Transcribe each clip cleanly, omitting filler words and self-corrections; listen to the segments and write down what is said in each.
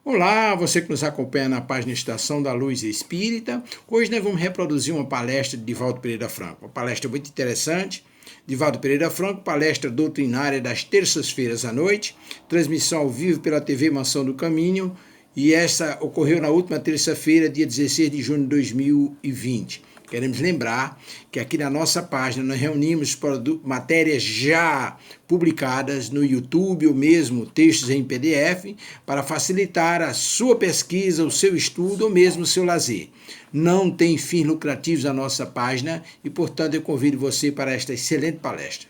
Olá, você que nos acompanha na página Estação da Luz Espírita. Hoje nós vamos reproduzir uma palestra de Divaldo Pereira Franco. Uma palestra muito interessante. Divaldo Pereira Franco, palestra doutrinária das terças-feiras à noite, transmissão ao vivo pela TV Mansão do Caminho, e essa ocorreu na última terça-feira, dia 16 de junho de 2020. Queremos lembrar que aqui na nossa página nós reunimos matérias já publicadas no YouTube ou mesmo textos em PDF para facilitar a sua pesquisa, o seu estudo ou mesmo o seu lazer. Não tem fins lucrativos a nossa página e, portanto, eu convido você para esta excelente palestra.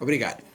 Obrigado.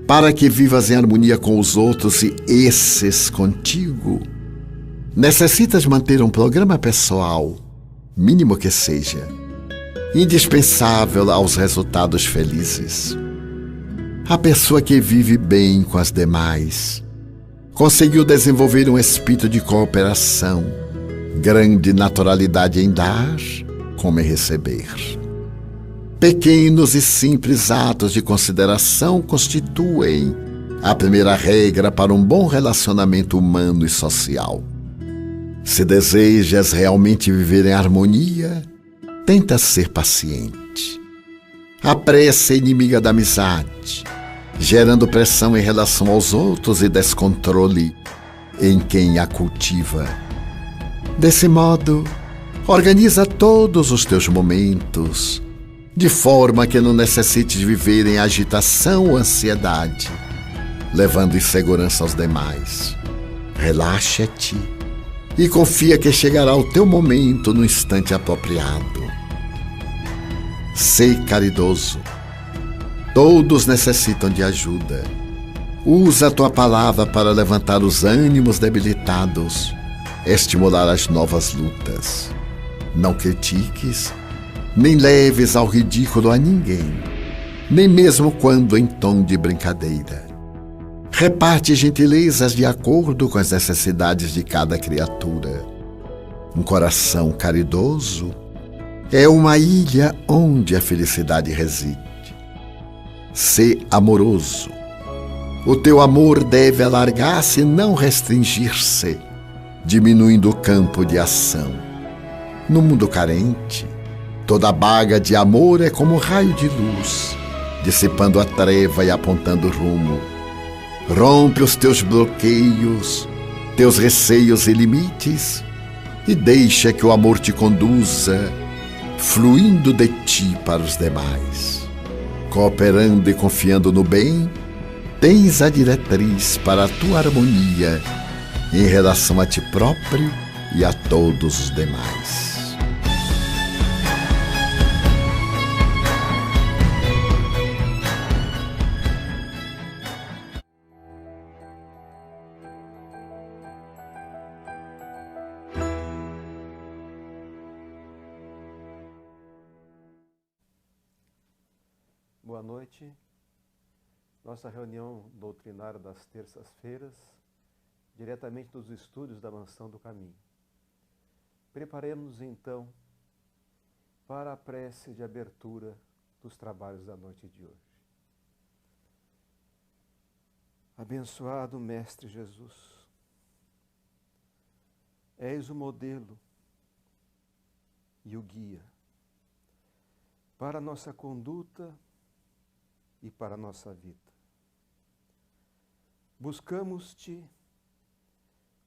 Para que vivas em harmonia com os outros e esses contigo, necessitas manter um programa pessoal, mínimo que seja, indispensável aos resultados felizes. A pessoa que vive bem com as demais conseguiu desenvolver um espírito de cooperação, grande naturalidade em dar como em receber. Pequenos e simples atos de consideração constituem a primeira regra para um bom relacionamento humano e social. Se desejas realmente viver em harmonia, tenta ser paciente. A pressa é inimiga da amizade, gerando pressão em relação aos outros e descontrole em quem a cultiva. Desse modo, organiza todos os teus momentos, de forma que não necessites viver em agitação ou ansiedade, levando insegurança aos demais. Relaxa-te e confia que chegará o teu momento no instante apropriado. Sê caridoso. Todos necessitam de ajuda. Usa a tua palavra para levantar os ânimos debilitados, estimular as novas lutas. Não critiques, nem leves ao ridículo a ninguém, nem mesmo quando em tom de brincadeira. Reparte gentilezas de acordo com as necessidades de cada criatura. Um coração caridoso é uma ilha onde a felicidade reside. Sê amoroso. O teu amor deve alargar-se e não restringir-se, diminuindo o campo de ação. No mundo carente, toda baga de amor é como um raio de luz, dissipando a treva e apontando rumo. Rompe os teus bloqueios, teus receios e limites, e deixa que o amor te conduza, fluindo de ti para os demais. Cooperando e confiando no bem, tens a diretriz para a tua harmonia em relação a ti próprio e a todos os demais. Boa noite. Nossa reunião doutrinária das terças-feiras, diretamente dos estúdios da Mansão do Caminho. Preparemos-nos então para a prece de abertura dos trabalhos da noite de hoje. Abençoado Mestre Jesus, és o modelo e o guia para a nossa conduta e para a nossa vida. Buscamos-te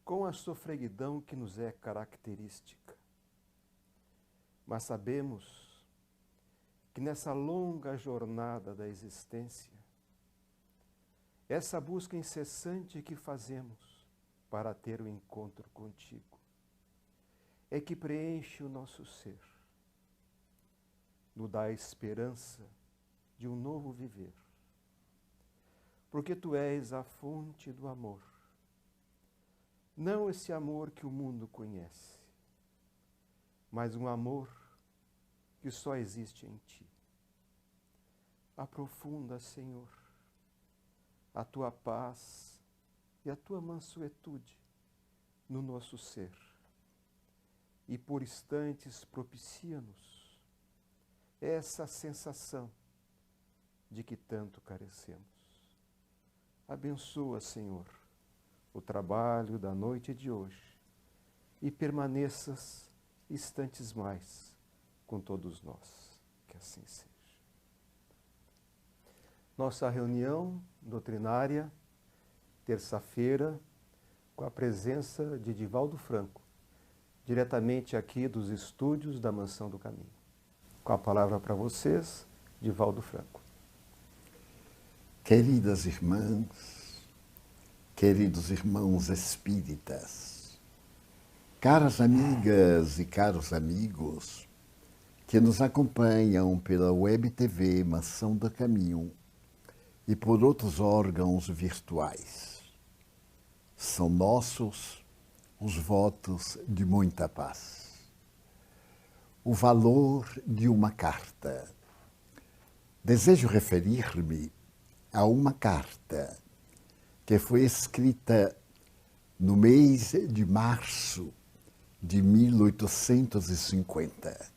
com a sofreguidão que nos é característica, mas sabemos que nessa longa jornada da existência, essa busca incessante que fazemos para ter o encontro contigo é que preenche o nosso ser, nos dá a esperança de um novo viver, porque tu és a fonte do amor, não esse amor que o mundo conhece, mas um amor que só existe em ti. Aprofunda, Senhor, a tua paz e a tua mansuetude no nosso ser, e por instantes propicia-nos essa sensação de que tanto carecemos. Abençoa, Senhor, o trabalho da noite de hoje e permaneças instantes mais com todos nós. Que assim seja. Nossa reunião doutrinária, terça-feira, com a presença de Divaldo Franco, diretamente aqui dos estúdios da Mansão do Caminho. Com a palavra para vocês, Divaldo Franco. Queridas irmãs, queridos irmãos espíritas, caras amigas e caros amigos que nos acompanham pela Web TV Mansão do Caminho e por outros órgãos virtuais. São nossos os votos de muita paz. O valor de uma carta. Desejo referir-me a uma carta que foi escrita no mês de março de 1850.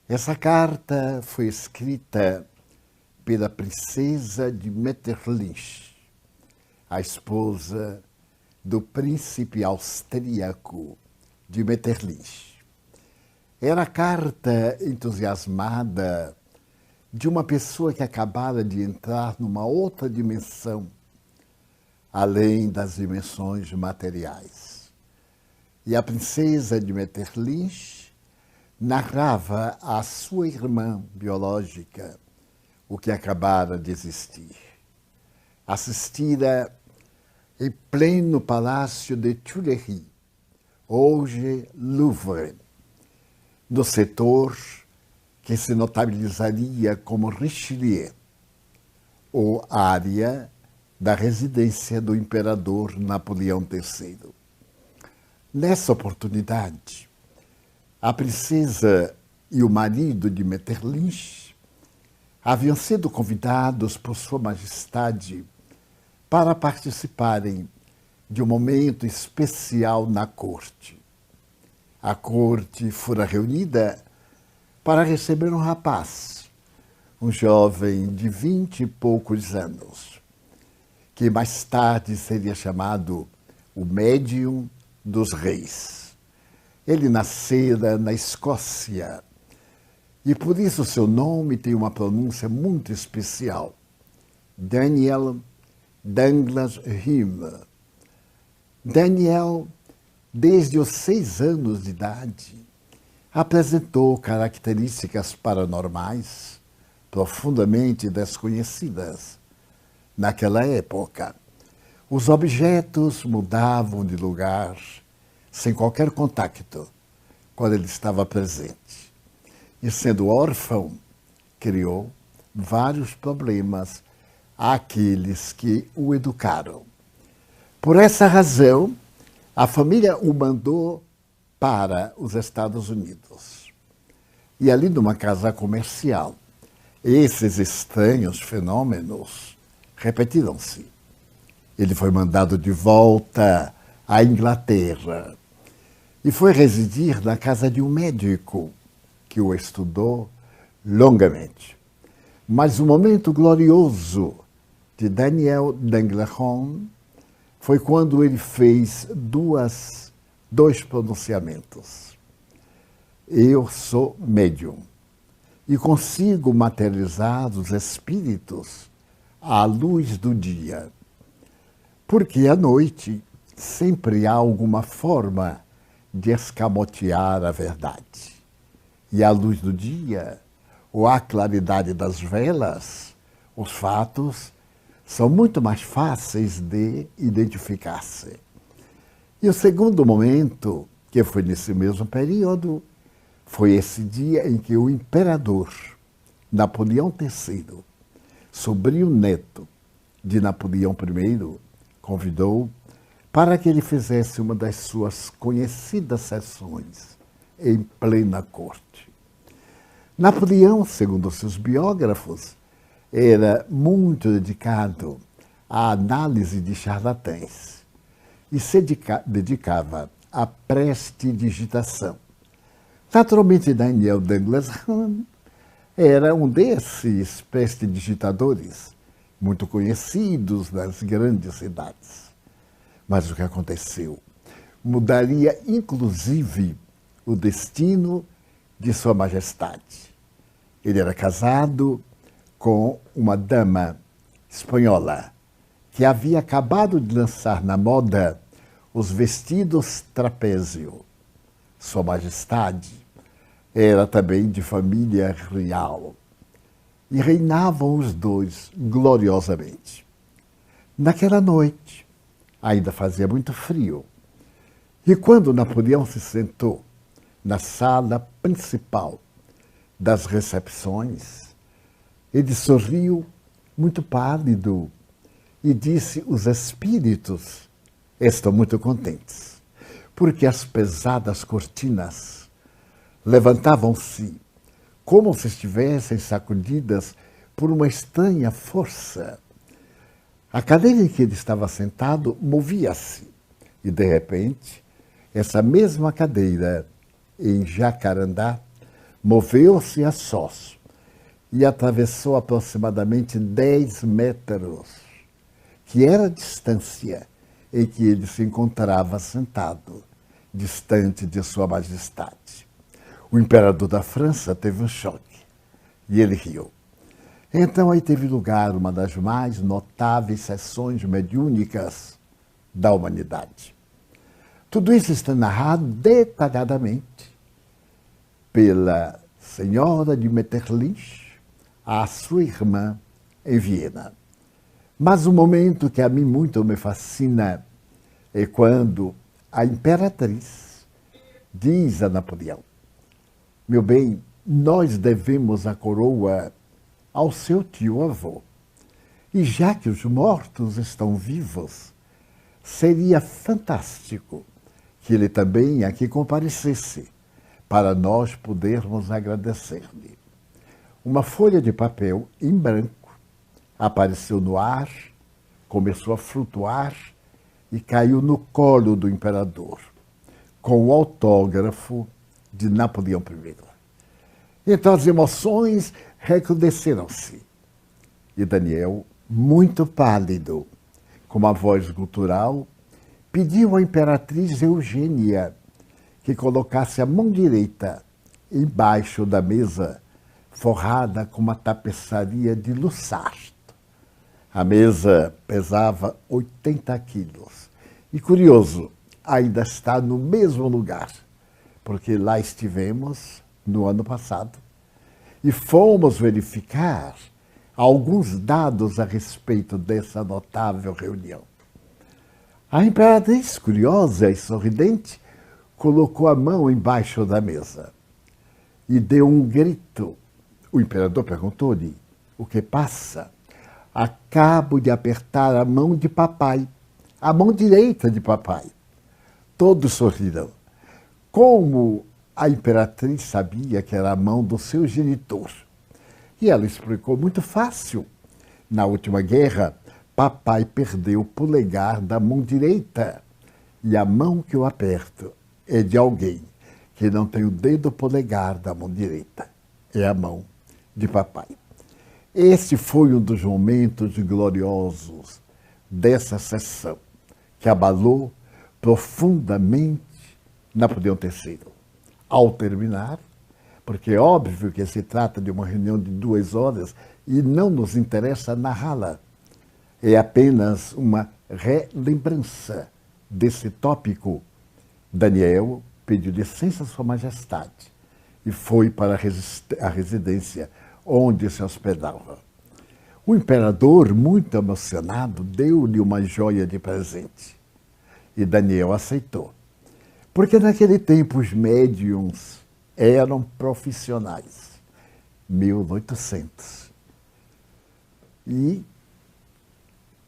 Essa carta foi escrita pela princesa de Metternich, a esposa do príncipe austríaco de Metternich. Era a carta entusiasmada de uma pessoa que acabara de entrar numa outra dimensão, além das dimensões materiais. E a princesa de Metternich narrava à sua irmã biológica o que acabara de existir. Assistira em pleno palácio de Tuileries, hoje Louvre, no setor que se notabilizaria como Richelieu, ou área da residência do imperador Napoleão III. Nessa oportunidade, a princesa e o marido de Metternich haviam sido convidados por Sua Majestade para participarem de um momento especial na corte. A corte fora reunida para receber um rapaz, um jovem de 20 e poucos anos, que mais tarde seria chamado o médium dos reis. Ele nascera na Escócia e por isso seu nome tem uma pronúncia muito especial. Daniel Douglas Hume. Daniel, desde os 6 anos de idade, apresentou características paranormais profundamente desconhecidas. Naquela época, os objetos mudavam de lugar sem qualquer contato quando ele estava presente. E sendo órfão, criou vários problemas àqueles que o educaram. Por essa razão, a família o mandou para os Estados Unidos. E ali numa casa comercial, esses estranhos fenômenos repetiram-se. Ele foi mandado de volta à Inglaterra e foi residir na casa de um médico que o estudou longamente. Mas o momento glorioso de Daniel D'Englehon foi quando ele fez dois pronunciamentos. Eu sou médium e consigo materializar os espíritos à luz do dia. Porque à noite sempre há alguma forma de escamotear a verdade. E à luz do dia, ou à claridade das velas, os fatos são muito mais fáceis de identificar-se. E o segundo momento, que foi nesse mesmo período, foi esse dia em que o imperador Napoleão III, sobrinho neto de Napoleão I, convidou para que ele fizesse uma das suas conhecidas sessões em plena corte. Napoleão, segundo seus biógrafos, era muito dedicado à análise de charlatães e se dedicava à prestidigitação. Naturalmente, Daniel Douglas Hume era um desses prestidigitadores, muito conhecidos nas grandes cidades. Mas o que aconteceu mudaria, inclusive, o destino de Sua Majestade. Ele era casado com uma dama espanhola que havia acabado de lançar na moda os vestidos trapézio. Sua Majestade era também de família real e reinavam os dois gloriosamente. Naquela noite, ainda fazia muito frio, e quando Napoleão se sentou na sala principal das recepções, ele sorriu muito pálido, e disse: os espíritos estão muito contentes, porque as pesadas cortinas levantavam-se como se estivessem sacudidas por uma estranha força. A cadeira em que ele estava sentado movia-se, e de repente, essa mesma cadeira, em Jacarandá, moveu-se a sós e atravessou aproximadamente 10 metros, que era a distância em que ele se encontrava sentado, distante de Sua Majestade. O imperador da França teve um choque e ele riu. Então aí teve lugar uma das mais notáveis sessões mediúnicas da humanidade. Tudo isso está narrado detalhadamente pela senhora de Metternich, a sua irmã, em Viena. Mas o momento que a mim muito me fascina é quando a imperatriz diz a Napoleão: meu bem, nós devemos a coroa ao seu tio-avô. E já que os mortos estão vivos, seria fantástico que ele também aqui comparecesse, para nós podermos agradecer-lhe. Uma folha de papel em branco apareceu no ar, começou a flutuar e caiu no colo do imperador, com o autógrafo de Napoleão I. Então as emoções recrudesceram-se. E Daniel, muito pálido, com uma voz gutural, pediu à imperatriz Eugênia que colocasse a mão direita embaixo da mesa, forrada com uma tapeçaria de luçardo. A mesa pesava 80 quilos. E curioso, ainda está no mesmo lugar, porque lá estivemos no ano passado e fomos verificar alguns dados a respeito dessa notável reunião. A imperatriz, curiosa e sorridente, colocou a mão embaixo da mesa e deu um grito. O imperador perguntou-lhe: o que passa? Acabo de apertar a mão de papai, a mão direita de papai. Todos sorriram. Como a imperatriz sabia que era a mão do seu genitor. E ela explicou: muito fácil. Na última guerra, papai perdeu o polegar da mão direita. E a mão que eu aperto é de alguém que não tem o dedo polegar da mão direita. É a mão de papai. Esse foi um dos momentos gloriosos dessa sessão, que abalou profundamente Napoleão III. Ao terminar, porque é óbvio que se trata de uma reunião de 2 horas e não nos interessa narrá-la. É apenas uma relembrança desse tópico. Daniel pediu licença à Sua Majestade e foi para a residência onde se hospedava. O imperador, muito emocionado, deu-lhe uma joia de presente. E Daniel aceitou. Porque naquele tempo os médiuns eram profissionais. 1800. E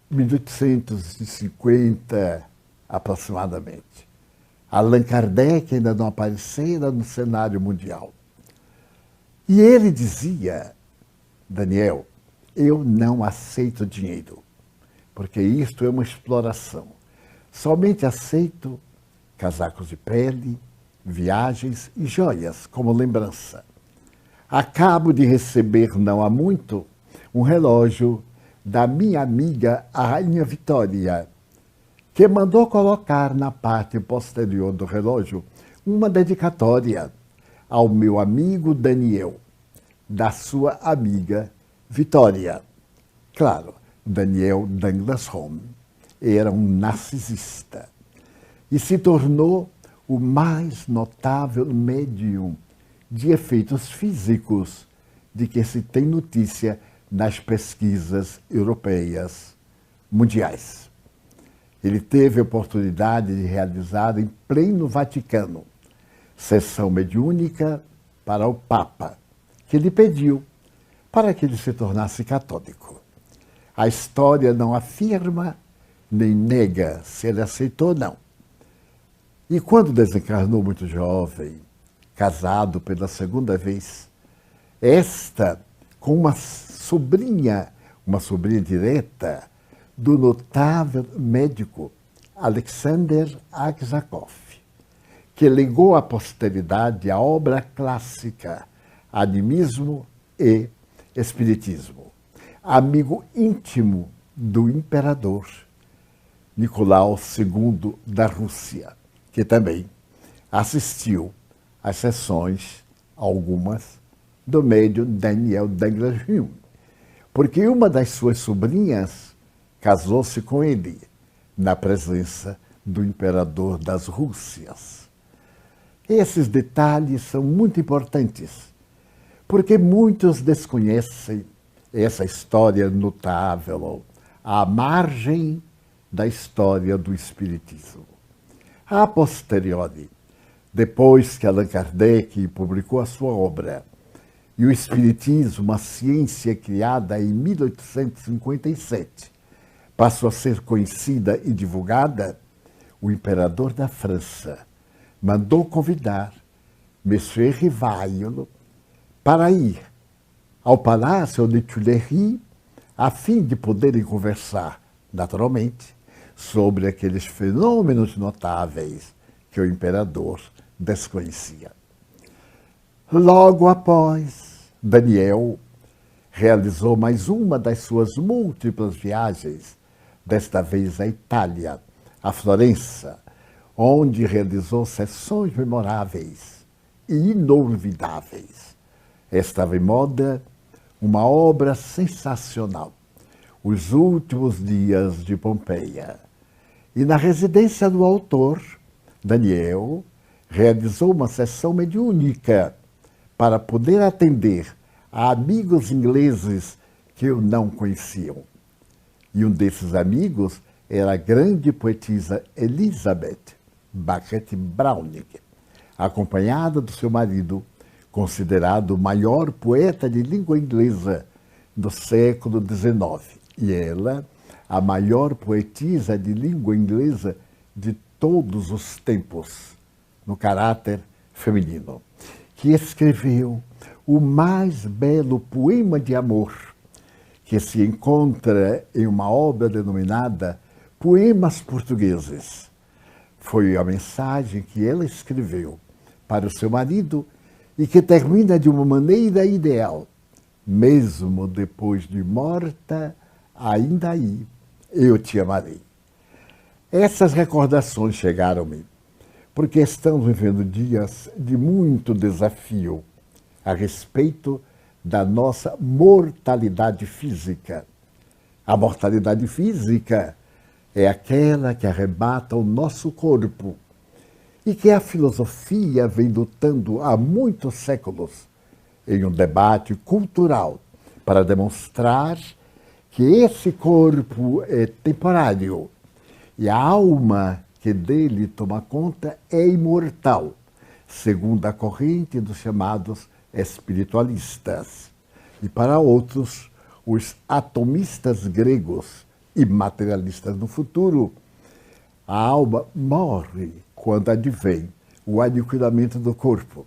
1850 aproximadamente. Allan Kardec ainda não aparecera no cenário mundial. E ele dizia: Daniel, eu não aceito dinheiro, porque isto é uma exploração. Somente aceito casacos de pele, viagens e joias como lembrança. Acabo de receber, não há muito, um relógio da minha amiga, a Rainha Vitória, que mandou colocar na parte posterior do relógio uma dedicatória ao meu amigo Daniel, da sua amiga Vitória. Claro, Daniel Douglas Home era um narcisista e se tornou o mais notável médium de efeitos físicos de que se tem notícia nas pesquisas europeias mundiais. Ele teve a oportunidade de realizar em pleno Vaticano sessão mediúnica para o Papa, que lhe pediu para que ele se tornasse católico. A história não afirma nem nega se ele aceitou ou não. E quando desencarnou muito jovem, casado pela segunda vez, esta com uma sobrinha direta do notável médico Alexander Aksakov, que legou à posteridade a obra clássica Animismo e Espiritismo, amigo íntimo do imperador Nicolau II da Rússia, que também assistiu às sessões, algumas, do médium Daniel Degler-Hume, porque uma das suas sobrinhas casou-se com ele, na presença do imperador das Rússias. Esses detalhes são muito importantes, porque muitos desconhecem essa história notável, à margem da história do Espiritismo. A posteriori, depois que Allan Kardec publicou a sua obra, e o Espiritismo, uma ciência criada em 1857, passou a ser conhecida e divulgada, o imperador da França mandou convidar Monsieur Rivail para ir ao Palácio de Tuileries, a fim de poderem conversar, naturalmente, sobre aqueles fenômenos notáveis que o imperador desconhecia. Logo após, Daniel realizou mais uma das suas múltiplas viagens, desta vez à Itália, a Florença, onde realizou sessões memoráveis e inolvidáveis. Estava em moda uma obra sensacional, Os Últimos Dias de Pompeia. E na residência do autor, Daniel realizou uma sessão mediúnica para poder atender a amigos ingleses que o não conheciam. E um desses amigos era a grande poetisa Elizabeth Barrett Browning, acompanhada do seu marido, considerado o maior poeta de língua inglesa do século XIX, e ela, a maior poetisa de língua inglesa de todos os tempos, no caráter feminino, que escreveu o mais belo poema de amor, que se encontra em uma obra denominada Poemas Portugueses. Foi a mensagem que ela escreveu para o seu marido e que termina de uma maneira ideal. Mesmo depois de morta, ainda aí eu te amarei. Essas recordações chegaram-me porque estamos vivendo dias de muito desafio a respeito da nossa mortalidade física. A mortalidade física é aquela que arrebata o nosso corpo e que a filosofia vem lutando há muitos séculos em um debate cultural para demonstrar que esse corpo é temporário e a alma que dele toma conta é imortal, segundo a corrente dos chamados espiritualistas. E para outros, os atomistas gregos e materialistas do futuro, a alma morre quando advém o aniquilamento do corpo.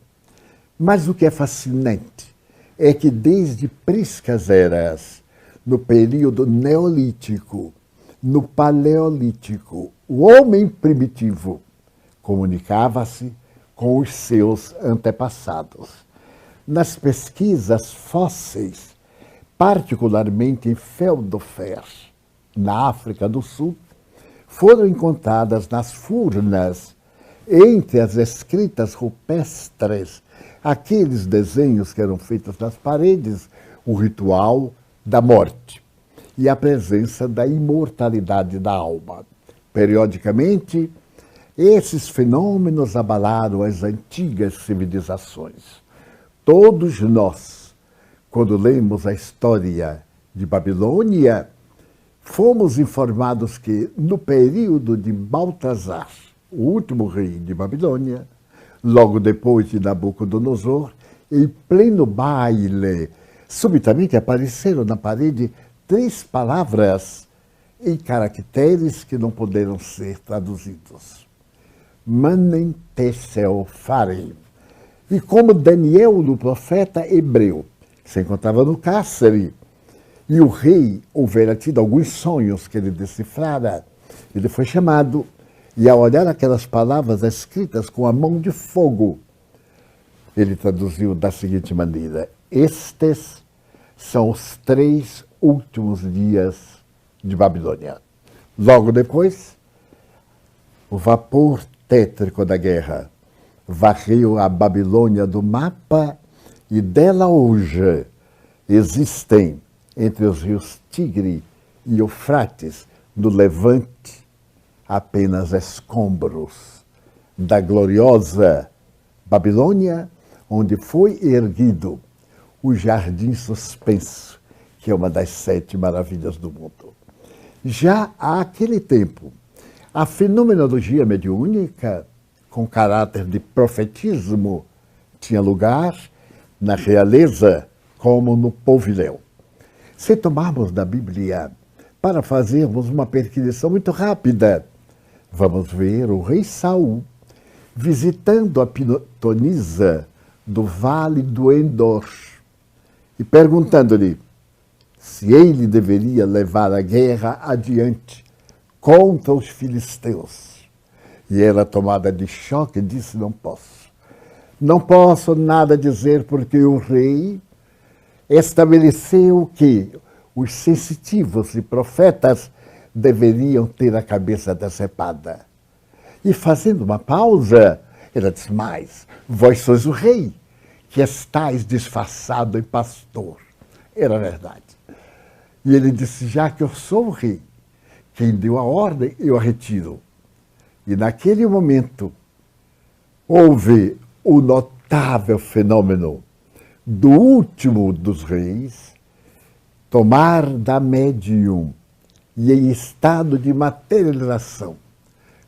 Mas o que é fascinante é que desde priscas eras, no período neolítico, no paleolítico, o homem primitivo comunicava-se com os seus antepassados. Nas pesquisas fósseis, particularmente em Feldhofer, na África do Sul, foram encontradas nas furnas, entre as escritas rupestres, aqueles desenhos que eram feitos nas paredes, o ritual da morte e a presença da imortalidade da alma. Periodicamente, esses fenômenos abalaram as antigas civilizações. Todos nós, quando lemos a história de Babilônia, fomos informados que, no período de Baltazar, o último rei de Babilônia, logo depois de Nabucodonosor, em pleno baile, subitamente apareceram na parede 3 palavras em caracteres que não poderam ser traduzidos. Manem tessel farem. E como Daniel, no profeta hebreu, se encontrava no cárcere, e o rei houvera tido alguns sonhos que ele decifrara, ele foi chamado, e ao olhar aquelas palavras escritas com a mão de fogo, ele traduziu da seguinte maneira: estes são os 3 últimos dias de Babilônia. Logo depois, o vapor tétrico da guerra varreu a Babilônia do mapa e dela hoje existem entre os rios Tigre e Eufrates, no Levante, apenas escombros da gloriosa Babilônia, onde foi erguido o Jardim Suspenso, que é uma das 7 maravilhas do mundo. Já há aquele tempo, a fenomenologia mediúnica, com caráter de profetismo, tinha lugar na realeza como no povilhão. Se tomarmos da Bíblia para fazermos uma perquisição muito rápida, vamos ver o rei Saul visitando a pitonisa do Vale do Endor e perguntando-lhe se ele deveria levar a guerra adiante contra os filisteus. E ela, tomada de choque, disse: não posso. Não posso nada dizer, porque o rei estabeleceu que os sensitivos e profetas deveriam ter a cabeça decepada. E fazendo uma pausa, ela disse: mas vós sois o rei, que estáis disfarçado em pastor. Era verdade. E ele disse: já que eu sou o rei, quem deu a ordem, eu a retiro. E naquele momento, houve o notável fenômeno do último dos reis tomar da médium e, em estado de materialização,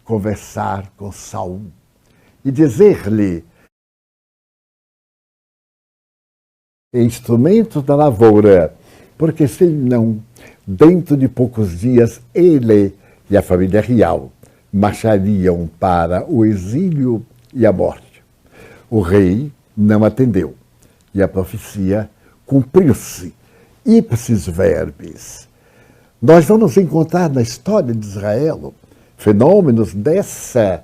conversar com Saul e dizer-lhe: instrumentos da lavoura, porque senão, dentro de poucos dias, ele e a família real marchariam para o exílio e a morte. O rei não atendeu e a profecia cumpriu-se, ipsis verbis. Nós vamos encontrar na história de Israel fenômenos dessa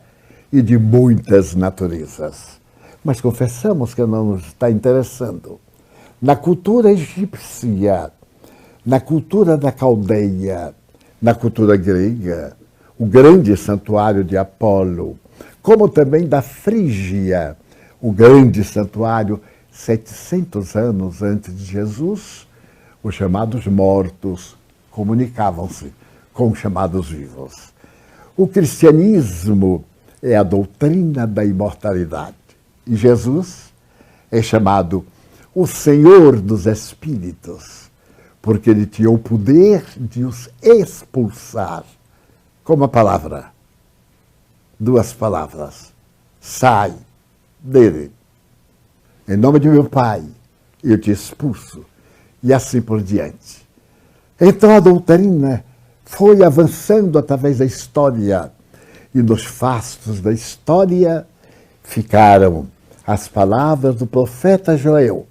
e de muitas naturezas. Mas confessamos que não nos está interessando. Na cultura egípcia, na cultura da Caldeia, na cultura grega, o grande santuário de Apolo, como também da Frígia, o grande santuário 700 anos antes de Jesus, os chamados mortos comunicavam-se com os chamados vivos. O cristianismo é a doutrina da imortalidade. E Jesus é chamado o Senhor dos Espíritos, porque ele tinha o poder de os expulsar. Com uma palavra, 2 palavras: sai dele. Em nome de meu Pai, eu te expulso. E assim por diante. Então a doutrina foi avançando através da história, e nos fastos da história ficaram as palavras do profeta Joel,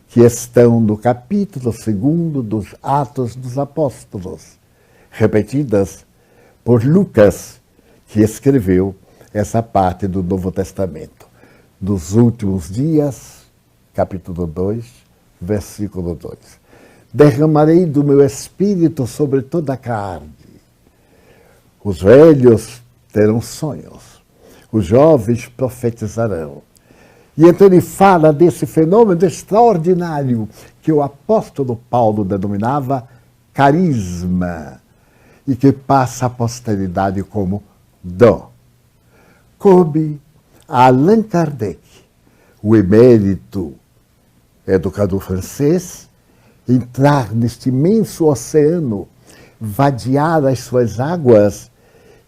que estão no capítulo 2 dos Atos dos Apóstolos, repetidas por Lucas, que escreveu essa parte do Novo Testamento. Nos últimos dias, capítulo 2, versículo 2. Derramarei do meu espírito sobre toda a carne. Os velhos terão sonhos, os jovens profetizarão. E então ele fala desse fenômeno extraordinário que o apóstolo Paulo denominava carisma e que passa à posteridade como dom. Coube a Allan Kardec, o emérito educador francês, entrar neste imenso oceano, vadear as suas águas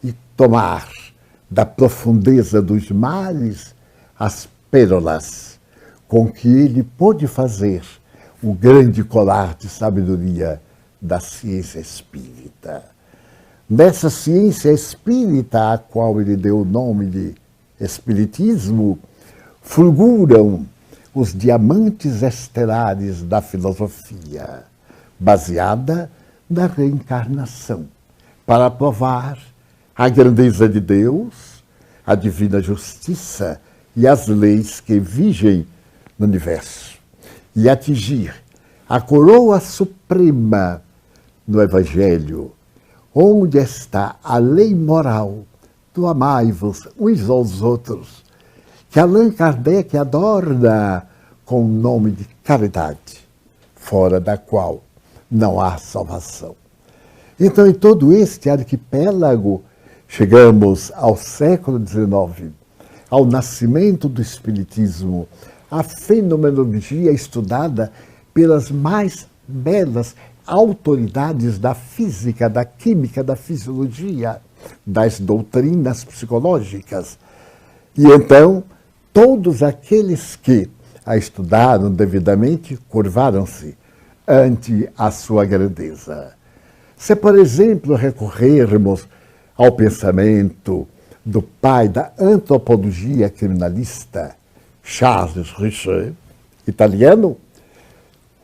e tomar da profundeza dos mares as pérolas com que ele pôde fazer o grande colar de sabedoria da ciência espírita. Nessa ciência espírita, a qual ele deu o nome de Espiritismo, fulguram os diamantes estelares da filosofia, baseada na reencarnação, para provar a grandeza de Deus, a divina justiça e as leis que vigem no universo, e atingir a coroa suprema no Evangelho, onde está a lei moral do amai-vos uns aos outros, que Allan Kardec adorna com o nome de caridade, fora da qual não há salvação. Então, em todo este arquipélago, chegamos ao século XIX, ao nascimento do Espiritismo, a fenomenologia estudada pelas mais belas autoridades da física, da química, da fisiologia, das doutrinas psicológicas. E então, todos aqueles que a estudaram devidamente curvaram-se ante a sua grandeza. Se, por exemplo, recorrermos ao pensamento do pai da antropologia criminalista, Charles Richer, italiano,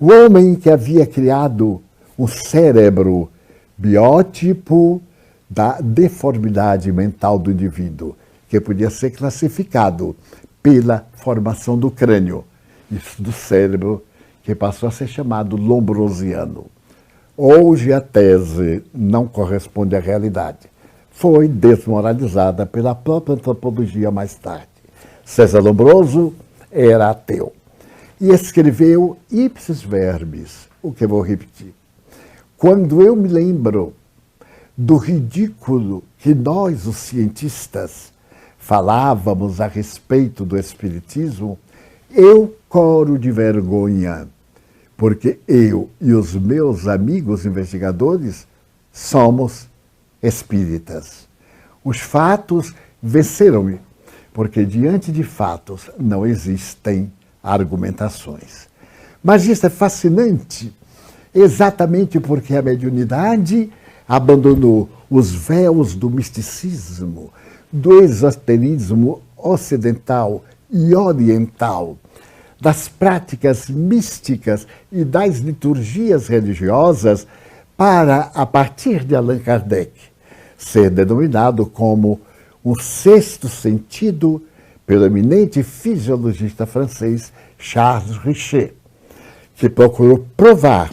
o homem que havia criado um cérebro biótipo da deformidade mental do indivíduo, que podia ser classificado pela formação do crânio, isso do cérebro, que passou a ser chamado lombrosiano. Hoje a tese não corresponde à realidade. Foi desmoralizada pela própria antropologia mais tarde. César Lombroso era ateu e escreveu ipsis verbis, o que eu vou repetir. Quando eu me lembro do ridículo que nós, os cientistas, falávamos a respeito do Espiritismo, eu coro de vergonha, porque eu e os meus amigos investigadores somos espíritas. Os fatos venceram-me, porque diante de fatos não existem argumentações. Mas isso é fascinante, exatamente porque a mediunidade abandonou os véus do misticismo, do esoterismo ocidental e oriental, das práticas místicas e das liturgias religiosas, para, a partir de Allan Kardec, ser denominado como um sexto sentido pelo eminente fisiologista francês Charles Richer, que procurou provar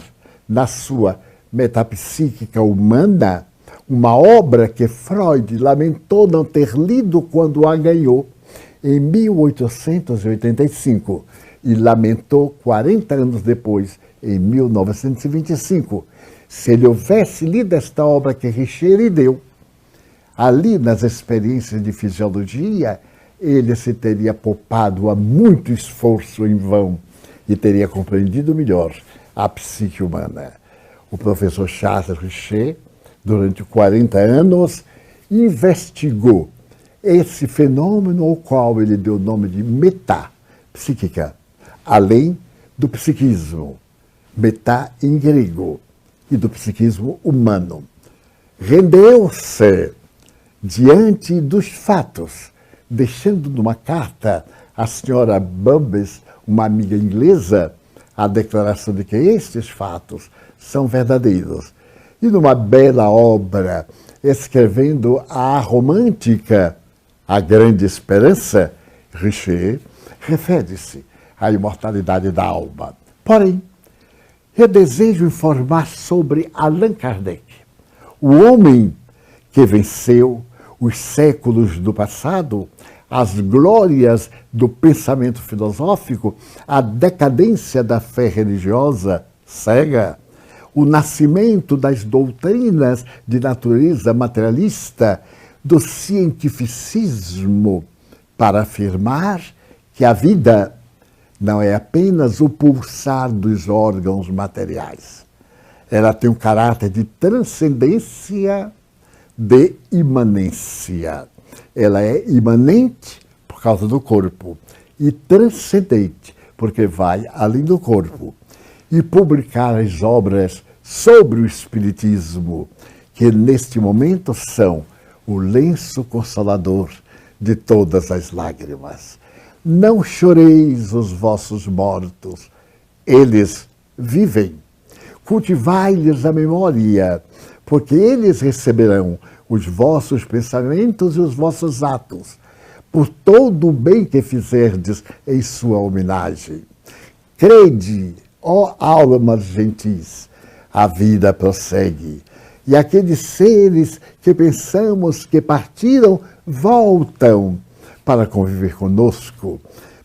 na sua Metapsíquica Humana, uma obra que Freud lamentou não ter lido quando a ganhou em 1885 e lamentou 40 anos depois, em 1925. Se ele houvesse lido esta obra que Richer lhe deu, ali nas experiências de fisiologia, ele se teria poupado a muito esforço em vão e teria compreendido melhor a psique humana. O professor Charles Richer, durante 40 anos, investigou esse fenômeno ao qual ele deu o nome de metapsíquica, além do psiquismo, metá em grego, e do psiquismo humano. Rendeu-se diante dos fatos, deixando numa carta à senhora Bumpus, uma amiga inglesa, a declaração de que estes fatos são verdadeiros. E numa bela obra, escrevendo a romântica A Grande Esperança, Richer refere-se à imortalidade da alma. Porém, eu desejo informar sobre Allan Kardec, o homem que venceu os séculos do passado, as glórias do pensamento filosófico, a decadência da fé religiosa cega, o nascimento das doutrinas de natureza materialista, do cientificismo, para afirmar que a vida não é apenas o pulsar dos órgãos materiais. Ela tem um caráter de transcendência, de imanência. Ela é imanente por causa do corpo e transcendente porque vai além do corpo. E publicar as obras sobre o Espiritismo, que neste momento são o lenço consolador de todas as lágrimas. Não choreis os vossos mortos, eles vivem. Cultivai-lhes a memória, porque eles receberão os vossos pensamentos e os vossos atos, por todo o bem que fizerdes em sua homenagem. Crede, ó almas gentis, a vida prossegue, e aqueles seres que pensamos que partiram, voltam para conviver conosco,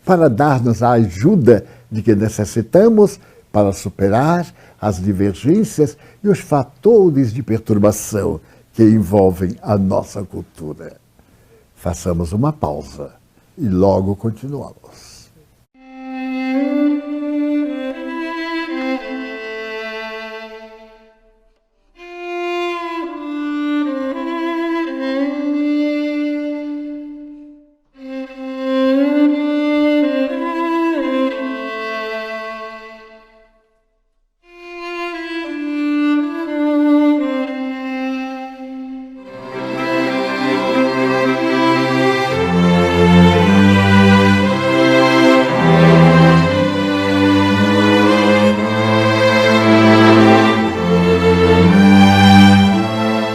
para dar-nos a ajuda de que necessitamos para superar as divergências e os fatores de perturbação que envolvem a nossa cultura. Façamos uma pausa e logo continuamos.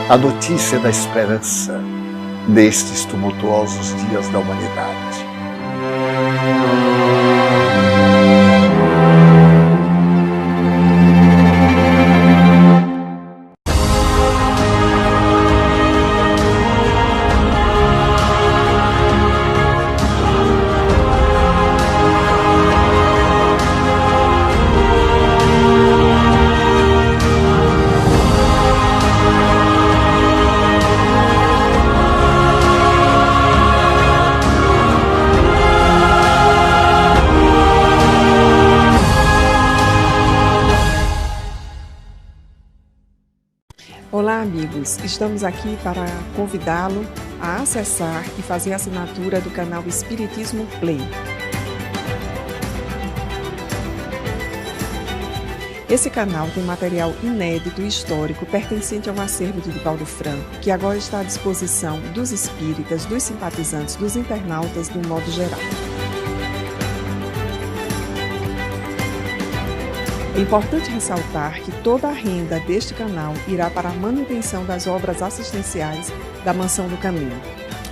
A notícia da esperança nestes tumultuosos dias da humanidade. Olá, amigos! Estamos aqui para convidá-lo a acessar e fazer a assinatura do canal Espiritismo Play. Esse canal tem material inédito e histórico pertencente ao acervo de Divaldo Franco, que agora está à disposição dos espíritas, dos simpatizantes, dos internautas, de um modo geral. É importante ressaltar que toda a renda deste canal irá para a manutenção das obras assistenciais da Mansão do Caminho.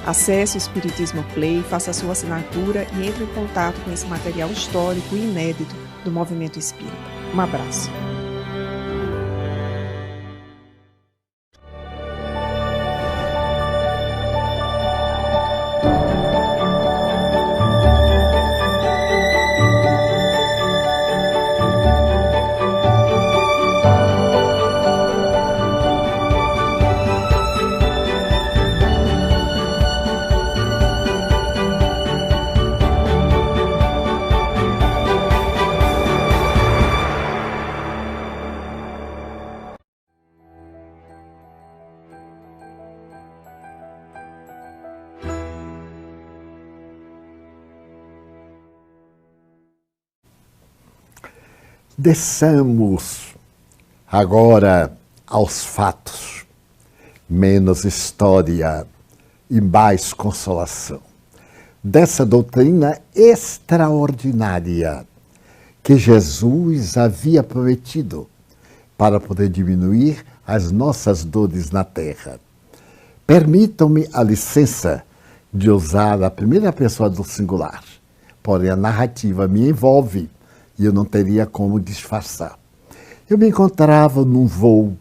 Acesse o Espiritismo Play, faça a sua assinatura e entre em contato com esse material histórico e inédito do movimento espírita. Um abraço. Desçamos agora aos fatos, menos história e mais consolação, dessa doutrina extraordinária que Jesus havia prometido para poder diminuir as nossas dores na terra. Permitam-me a licença de usar a primeira pessoa do singular, porém a narrativa me envolve e eu não teria como disfarçar. Eu me encontrava num voo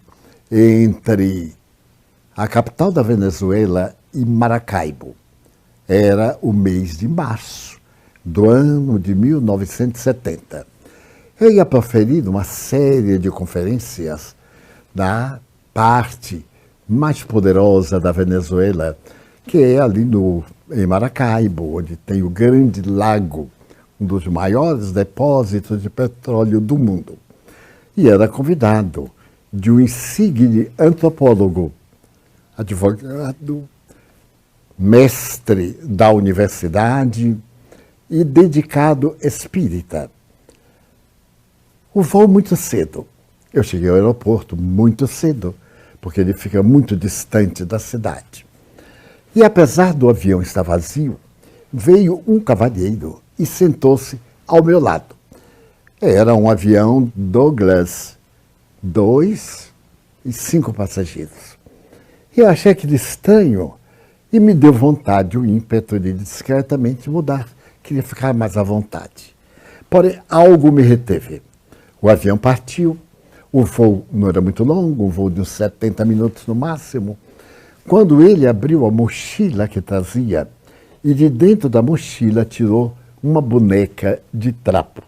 entre a capital da Venezuela e Maracaibo. Era o mês de março do ano de 1970. Eu ia proferir uma série de conferências da parte mais poderosa da Venezuela, que é ali em Maracaibo, onde tem o Grande Lago, um dos maiores depósitos de petróleo do mundo. E era convidado de um insigne antropólogo, advogado, mestre da universidade e dedicado espírita. O voo muito cedo. Eu cheguei ao aeroporto muito cedo, porque ele fica muito distante da cidade. E apesar do avião estar vazio, veio um cavalheiro e sentou-se ao meu lado. Era um avião Douglas, 2 e 5 passageiros. Eu achei aquilo estranho e me deu vontade, o ímpeto de discretamente mudar. Queria ficar mais à vontade. Porém, algo me reteve. O avião partiu, o voo não era muito longo, um voo de uns 70 minutos no máximo. Quando ele abriu a mochila que trazia e de dentro da mochila tirou uma boneca de trapo.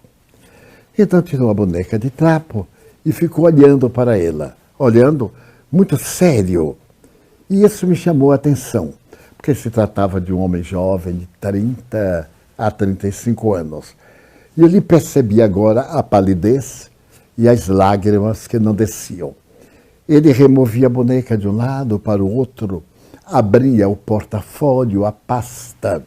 Então tirou a boneca de trapo e ficou olhando para ela, olhando muito sério. E isso me chamou a atenção, porque se tratava de um homem jovem de 30 a 35 anos. E eu lhe percebi agora a palidez e as lágrimas que não desciam. Ele removia a boneca de um lado para o outro, abria o portafólio, a pasta,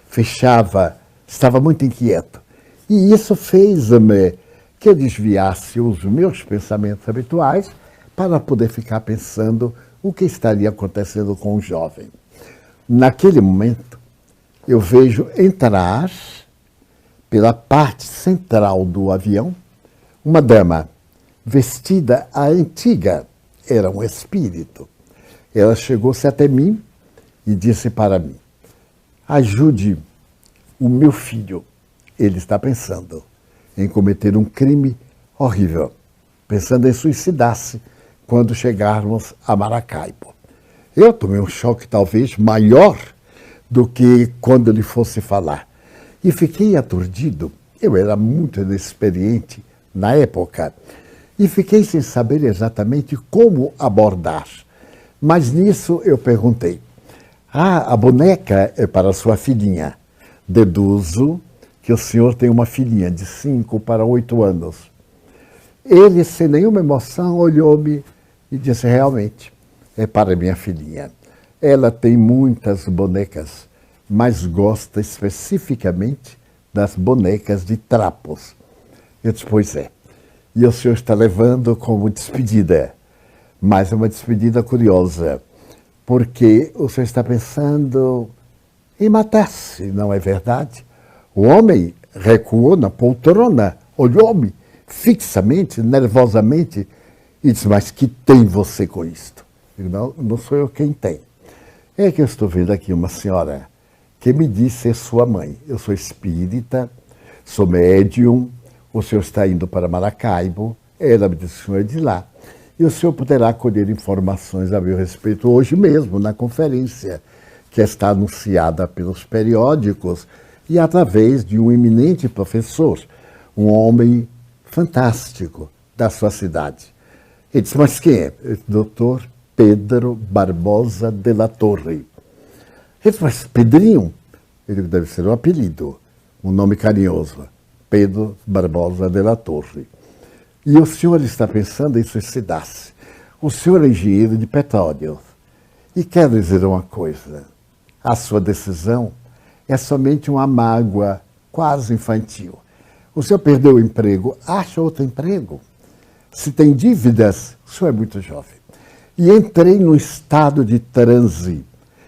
fechava, estava muito inquieto. E isso fez-me que eu desviasse os meus pensamentos habituais para poder ficar pensando o que estaria acontecendo com o jovem. Naquele momento, eu vejo entrar, pela parte central do avião, uma dama vestida à antiga, era um espírito. Ela chegou-se até mim e disse para mim: ajude o meu filho, ele está pensando em cometer um crime horrível, pensando em suicidar-se quando chegarmos a Maracaibo. Eu tomei um choque talvez maior do que quando ele fosse falar. E fiquei aturdido. Eu era muito inexperiente na época. E fiquei sem saber exatamente como abordar. Mas nisso eu perguntei: a boneca é para sua filhinha. Deduzo que o senhor tem uma filhinha de 5 para 8 anos. Ele, sem nenhuma emoção, olhou-me e disse: realmente, é para minha filhinha. Ela tem muitas bonecas, mas gosta especificamente das bonecas de trapos. Eu disse: pois é. E o senhor está levando como despedida. Mas é uma despedida curiosa, porque o senhor está pensando em matar-se, não é verdade? O homem recuou na poltrona, olhou-me fixamente, nervosamente, e disse: mas que tem você com isto? Eu digo: não sou eu quem tem. É que eu estou vendo aqui uma senhora que me disse ser sua mãe. Eu sou espírita, sou médium, o senhor está indo para Maracaibo, ela me disse: o senhor é de lá. E o senhor poderá colher informações a meu respeito hoje mesmo, na conferência, que está anunciada pelos periódicos e através de um eminente professor, um homem fantástico da sua cidade. Ele disse: mas quem é? Doutor Pedro Barbosa de la Torre. Ele disse: mas Pedrinho? Ele deve ser um apelido, um nome carinhoso. Pedro Barbosa de la Torre. E o senhor está pensando em suicidar-se. O senhor é engenheiro de petróleo. E quero dizer uma coisa: a sua decisão é somente uma mágoa quase infantil. O senhor perdeu o emprego, acha outro emprego. Se tem dívidas, o senhor é muito jovem. E entrei num estado de transe,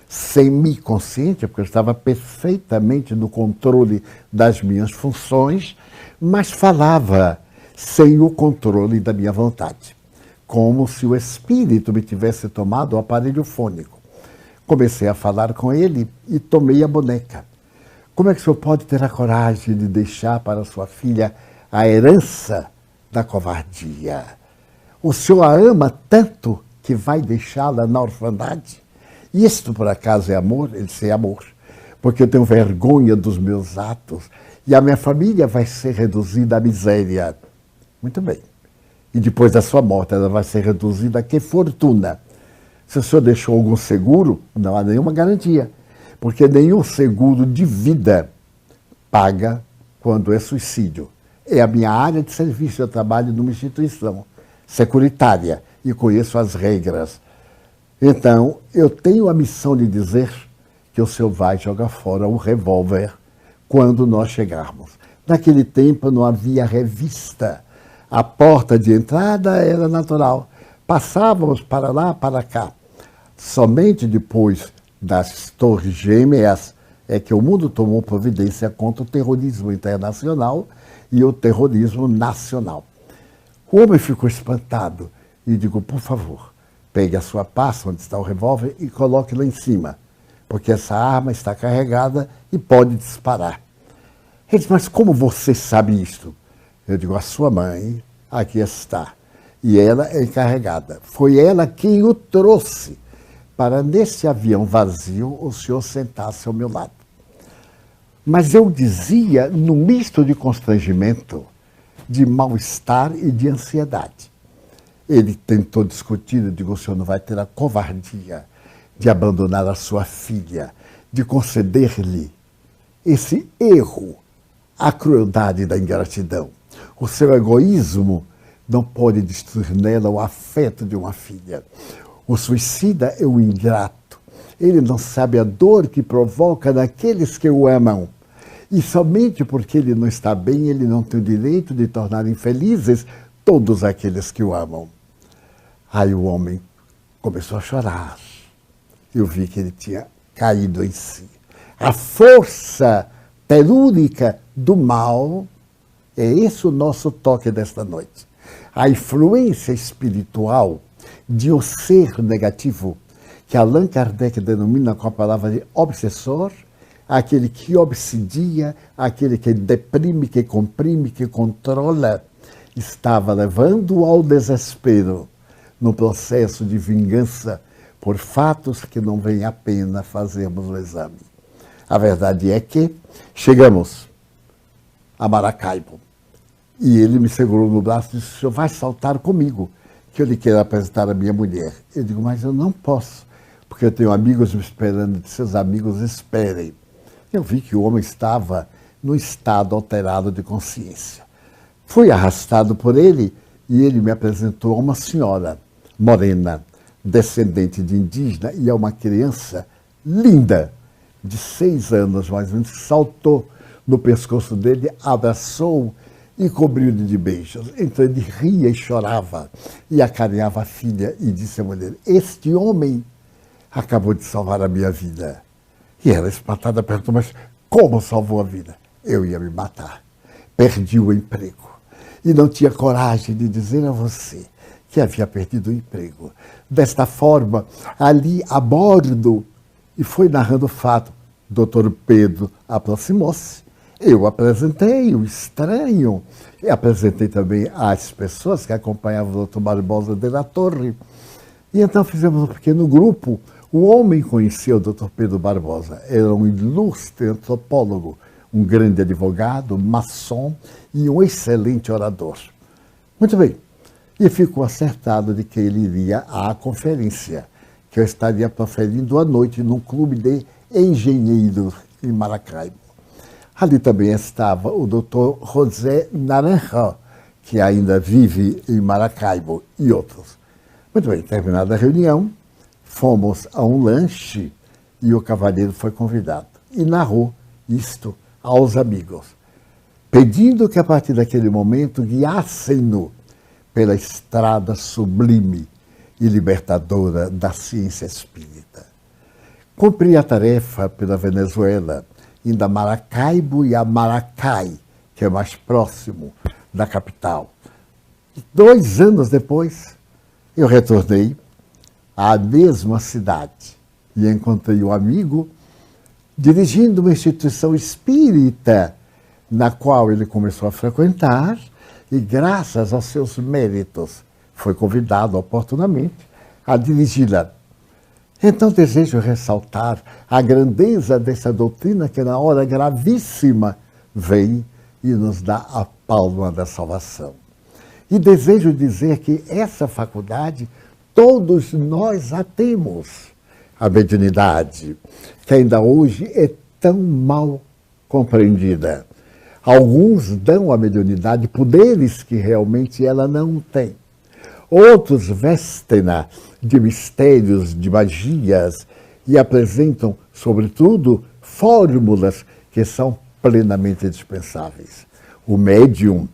semi-consciente, porque eu estava perfeitamente no controle das minhas funções, mas falava sem o controle da minha vontade, como se o espírito me tivesse tomado o aparelho fônico. Comecei a falar com ele e tomei a boneca. Como é que o senhor pode ter a coragem de deixar para sua filha a herança da covardia? O senhor a ama tanto que vai deixá-la na orfandade? Isto, por acaso, é amor? Ele disse: é amor, porque eu tenho vergonha dos meus atos e a minha família vai ser reduzida à miséria. Muito bem. E depois da sua morte, ela vai ser reduzida a que fortuna? Se o senhor deixou algum seguro, não há nenhuma garantia, porque nenhum seguro de vida paga quando é suicídio. É a minha área de serviço, eu trabalho numa instituição securitária e conheço as regras. Então, eu tenho a missão de dizer que o senhor vai jogar fora o revólver quando nós chegarmos. Naquele tempo não havia revista. A porta de entrada era natural. Passávamos para lá, para cá. Somente depois das Torres Gêmeas é que o mundo tomou providência contra o terrorismo internacional e o terrorismo nacional. O homem ficou espantado e digo, por favor, pegue a sua pasta onde está o revólver e coloque lá em cima, porque essa arma está carregada e pode disparar. Ele disse, mas como você sabe isso? Eu digo, a sua mãe aqui está. E ela é encarregada. Foi ela quem o trouxe para, nesse avião vazio, o senhor sentasse ao meu lado. Mas eu dizia, num misto de constrangimento, de mal-estar e de ansiedade. Ele tentou discutir, eu digo, o senhor não vai ter a covardia de abandonar a sua filha, de conceder-lhe esse erro, a crueldade da ingratidão. O seu egoísmo não pode destruir nela o afeto de uma filha. O suicida é o ingrato. Ele não sabe a dor que provoca naqueles que o amam. E somente porque ele não está bem, ele não tem o direito de tornar infelizes todos aqueles que o amam. Aí o homem começou a chorar. Eu vi que ele tinha caído em si. A força telúrica do mal é esse o nosso toque desta noite. A influência espiritual de um ser negativo, que Allan Kardec denomina com a palavra de obsessor, aquele que obsidia, aquele que deprime, que comprime, que controla, estava levando ao desespero no processo de vingança por fatos que não vem a pena fazermos o exame. A verdade é que chegamos a Maracaibo e ele me segurou no braço e disse, o senhor vai saltar comigo, que eu lhe quero apresentar a minha mulher. Eu digo, mas eu não posso, porque eu tenho amigos me esperando, e seus amigos esperem. Eu vi que o homem estava num estado alterado de consciência. Fui arrastado por ele e ele me apresentou a uma senhora morena, descendente de indígena, e a uma criança linda, de 6 anos mais ou menos, saltou no pescoço dele, abraçou e cobriu-lhe de beijos. Então ele ria e chorava e acarinhava a filha e disse à mulher, este homem acabou de salvar a minha vida. E ela, espantada, perguntou, mas como salvou a vida? Eu ia me matar. Perdi o emprego. E não tinha coragem de dizer a você que havia perdido o emprego. Desta forma, ali a bordo, e foi narrando o fato, Dr. Pedro aproximou-se. Eu apresentei o estranho. E apresentei também as pessoas que acompanhavam o Dr. Barbosa de la Torre. E então fizemos um pequeno grupo. O homem conhecia o Dr. Pedro Barbosa, era um ilustre antropólogo, um grande advogado, maçom e um excelente orador. Muito bem, e ficou acertado de que ele iria à conferência, que eu estaria proferindo à noite num clube de engenheiros em Maracaibo. Ali também estava o Dr. José Naranjo, que ainda vive em Maracaibo, e outros. Muito bem, terminada a reunião, fomos a um lanche e o cavalheiro foi convidado e narrou isto aos amigos, pedindo que a partir daquele momento guiassem-no pela estrada sublime e libertadora da ciência espírita. Cumpri a tarefa pela Venezuela, indo a Maracaibo e a Maracai, que é mais próximo da capital. 2 anos depois, eu retornei à mesma cidade e encontrei um amigo dirigindo uma instituição espírita na qual ele começou a frequentar e, graças aos seus méritos, foi convidado oportunamente a dirigi-la. Então desejo ressaltar a grandeza dessa doutrina que na hora gravíssima vem e nos dá a palma da salvação. E desejo dizer que essa faculdade todos nós a temos, a mediunidade, que ainda hoje é tão mal compreendida. Alguns dão à mediunidade poderes que realmente ela não tem. Outros vestem-na de mistérios, de magias e apresentam, sobretudo, fórmulas que são plenamente dispensáveis. O médium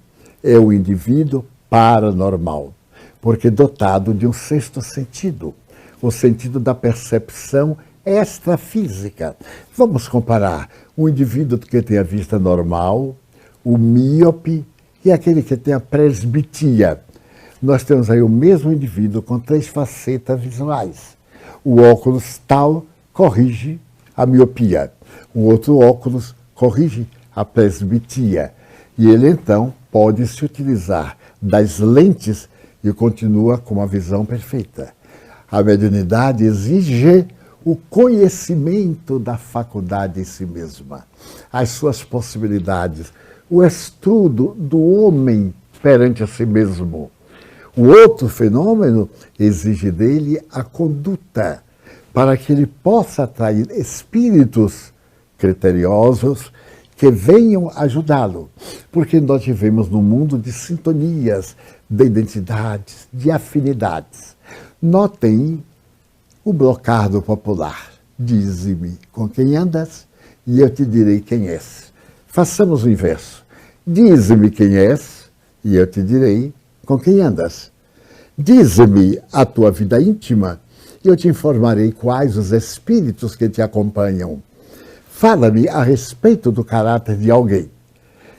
é o indivíduo paranormal, porque dotado de um sexto sentido, o sentido da percepção extrafísica. Vamos comparar o indivíduo que tem a vista normal, o míope e aquele que tem a presbitia. Nós temos aí o mesmo indivíduo com 3 facetas visuais. O óculos tal corrige a miopia, o outro óculos corrige a presbitia. E ele então pode se utilizar das lentes e continua com uma visão perfeita. A mediunidade exige o conhecimento da faculdade em si mesma, as suas possibilidades, o estudo do homem perante a si mesmo. O outro fenômeno exige dele a conduta, para que ele possa atrair espíritos criteriosos que venham ajudá-lo. Porque nós vivemos num mundo de sintonias, de identidades, de afinidades. Notem o brocardo popular. Dize-me com quem andas e eu te direi quem és. Façamos o inverso. Dize-me quem és e eu te direi com quem andas. Dize-me a tua vida íntima e eu te informarei quais os espíritos que te acompanham. Fala-me a respeito do caráter de alguém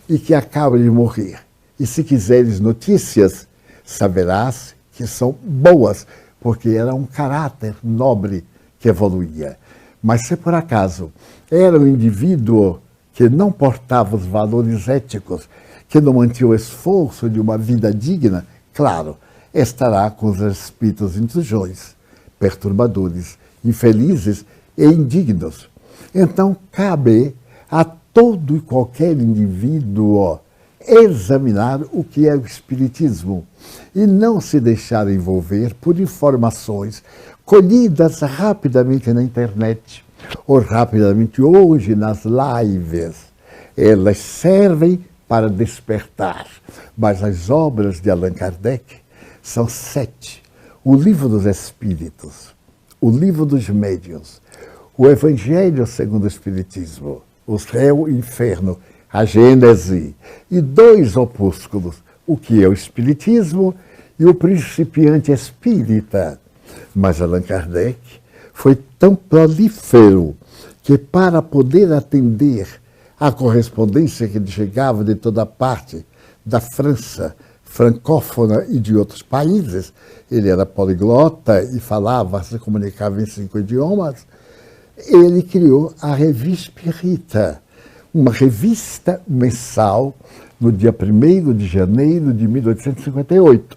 e que acaba de morrer. E se quiseres notícias, saberás que são boas, porque era um caráter nobre que evoluía. Mas se por acaso era um indivíduo que não portava os valores éticos, que não mantinha o esforço de uma vida digna, claro, estará com os espíritos intrusões, perturbadores, infelizes e indignos. Então, cabe a todo e qualquer indivíduo examinar o que é o espiritismo e não se deixar envolver por informações colhidas rapidamente na internet ou rapidamente hoje nas lives. Elas servem para despertar, mas as obras de Allan Kardec são 7. O Livro dos Espíritos, o Livro dos Médiuns, o Evangelho segundo o Espiritismo, o Céu e o Inferno, a Gênese, e 2 opúsculos, o que é o Espiritismo e o Principiante Espírita. Mas Allan Kardec foi tão prolífero que, para poder atender a correspondência que lhe chegava de toda parte da França francófona e de outros países, ele era poliglota e falava, se comunicava em 5 idiomas, ele criou a Revue Espírita, uma revista mensal no dia 1º de janeiro de 1858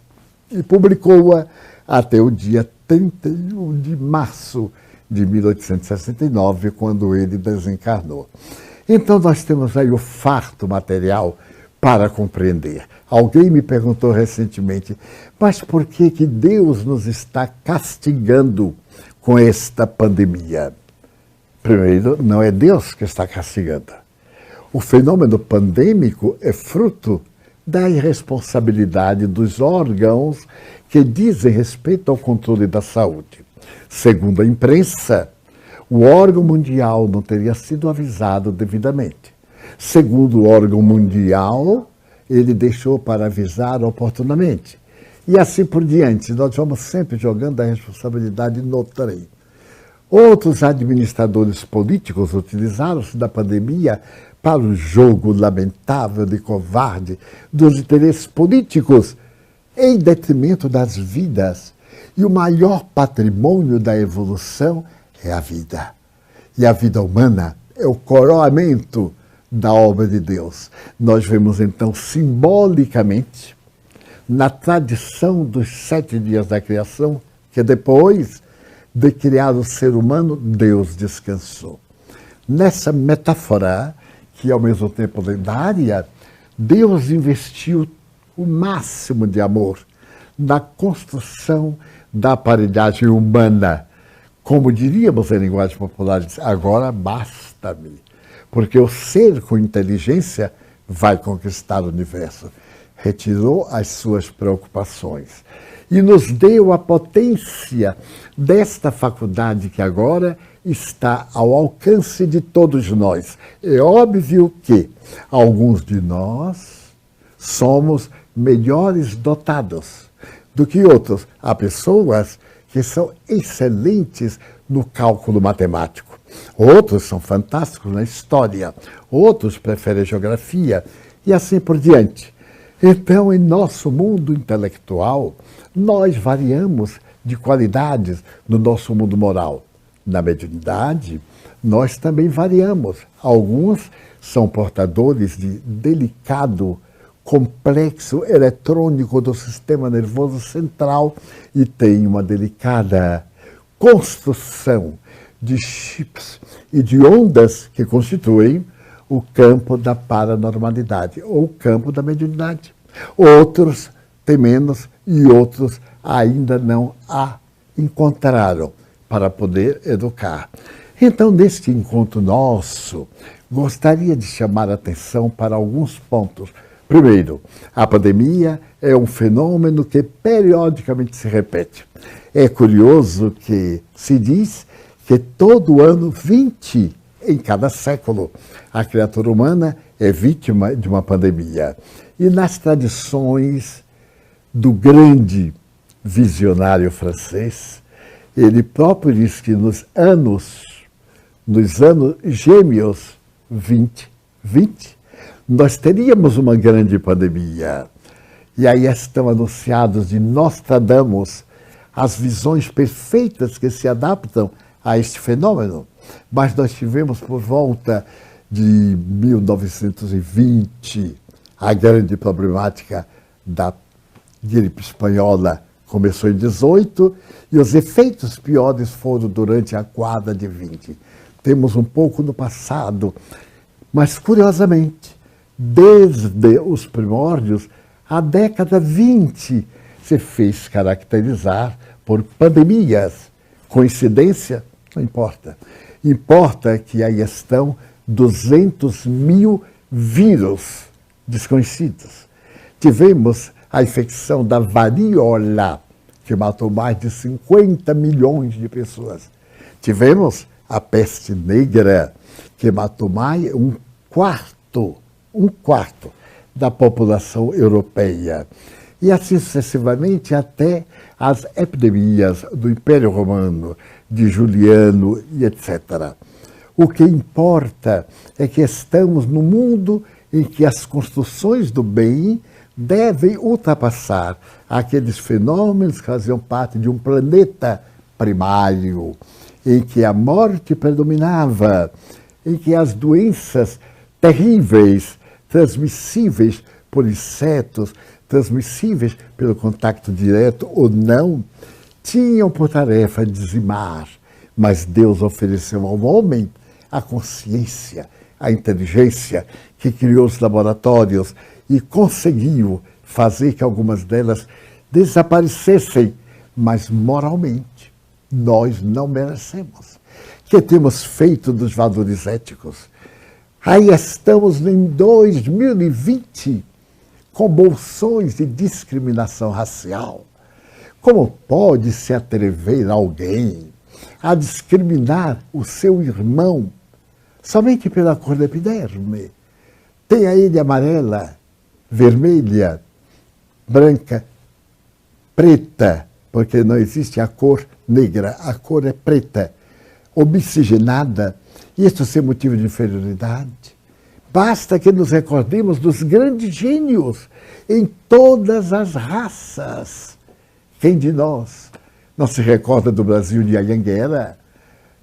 e publicou-a até o dia 31 de março de 1869, quando ele desencarnou. Então nós temos aí o farto material para compreender. Alguém me perguntou recentemente, mas por que Deus nos está castigando com esta pandemia? Primeiro, não é Deus que está castigando. O fenômeno pandêmico é fruto da irresponsabilidade dos órgãos que dizem respeito ao controle da saúde. Segundo a imprensa, o órgão mundial não teria sido avisado devidamente. Segundo o órgão mundial, ele deixou para avisar oportunamente. E assim por diante, nós vamos sempre jogando a responsabilidade no trem. Outros administradores políticos utilizaram-se da pandemia para o jogo lamentável de covarde dos interesses políticos em detrimento das vidas. E o maior patrimônio da evolução é a vida. E a vida humana é o coroamento da obra de Deus. Nós vemos então simbolicamente, na tradição dos 7 dias da criação, que depois de criar o ser humano, Deus descansou. Nessa metáfora, que ao mesmo tempo lendária, Deus investiu o máximo de amor na construção da aparelhagem humana. Como diríamos em linguagem popular, agora basta-me, porque o ser com inteligência vai conquistar o universo. Retirou as suas preocupações e nos deu a potência desta faculdade que agora está ao alcance de todos nós. É óbvio que alguns de nós somos melhores dotados do que outros. Há pessoas que são excelentes no cálculo matemático. Outros são fantásticos na história. Outros preferem geografia e assim por diante. Então, em nosso mundo intelectual, nós variamos de qualidades no nosso mundo moral. Na mediunidade, nós também variamos. Alguns são portadores de delicado complexo eletrônico do sistema nervoso central e têm uma delicada construção de chips e de ondas que constituem o campo da paranormalidade ou o campo da mediunidade. Outros têm menos e outros ainda não a encontraram para poder educar. Então, neste encontro nosso, gostaria de chamar a atenção para alguns pontos. Primeiro, a pandemia é um fenômeno que periodicamente se repete. É curioso que se diz que todo ano, 20 em cada século, a criatura humana é vítima de uma pandemia. E nas tradições do grande visionário francês, ele próprio diz que nos anos gêmeos 2020, nós teríamos uma grande pandemia. E aí estão anunciados de Nostradamus as visões perfeitas que se adaptam a este fenômeno. Mas nós tivemos por volta de 1920 a grande problemática da gripe espanhola. Começou em 18 e os efeitos piores foram durante a quadra de 20. Temos um pouco no passado, mas curiosamente, desde os primórdios, a década 20 se fez caracterizar por pandemias. Coincidência? Não importa. Importa que aí estão 200 mil vírus desconhecidos. Tivemos a infecção da varíola, que matou mais de 50 milhões de pessoas. Tivemos a peste negra, que matou mais um quarto da população europeia. E assim sucessivamente até as epidemias do Império Romano, de Juliano e etc. O que importa é que estamos num mundo em que as construções do bem devem ultrapassar aqueles fenômenos que faziam parte de um planeta primário, em que a morte predominava, em que as doenças terríveis, transmissíveis por insetos, transmissíveis pelo contato direto ou não, tinham por tarefa dizimar, mas Deus ofereceu ao homem a consciência, a inteligência, que criou os laboratórios e conseguiu fazer que algumas delas desaparecessem, mas moralmente nós não merecemos. O que temos feito dos valores éticos? Aí estamos em 2020 com bolsões de discriminação racial. Como pode se atrever alguém a discriminar o seu irmão somente pela cor da epiderme? Tenha ele amarela, vermelha, branca, preta, porque não existe a cor negra, a cor é preta, oxigenada. Isso ser motivo de inferioridade? Basta que nos recordemos dos grandes gênios em todas as raças. Quem de nós não se recorda do Brasil de Anhanguera,